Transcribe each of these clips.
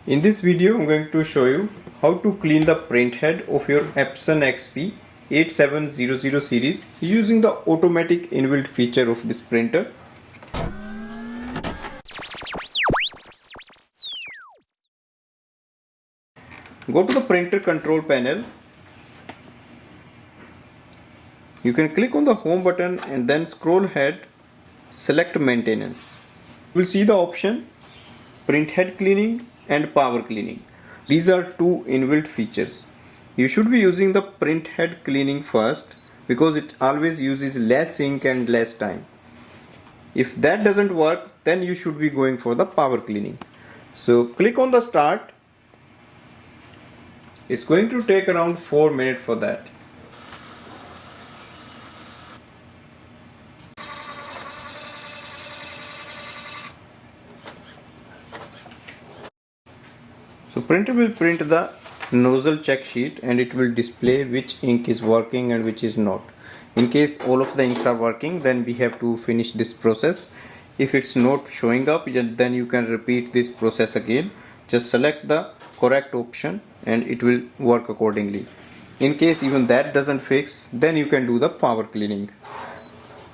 In this video, I'm going to show you how to clean the printhead of your Epson XP 8700 series using the automatic inbuilt feature of this printer. Go to the printer control panel. You can click on the home button and then scroll ahead, select maintenance. You will see the option printhead cleaning and power cleaning. These are two inbuilt features. You should be using the printhead cleaning first because it always uses less ink and less time. If that doesn't work, then you should be going for the power cleaning. So click on the start. It's going to take around 4 minutes for that. So printer will print the nozzle check sheet and it will display which ink is working and which is not. In case all of the inks are working, then we have to finish this process. If it's not showing up, then you can repeat this process again. Just select the correct option and it will work accordingly. In case even that doesn't fix, then you can do the power cleaning.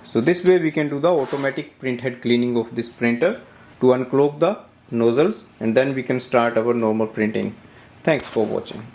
So this way we can do the automatic printhead cleaning of this printer to unclog the nozzles, and then we can start our normal printing. Thanks for watching.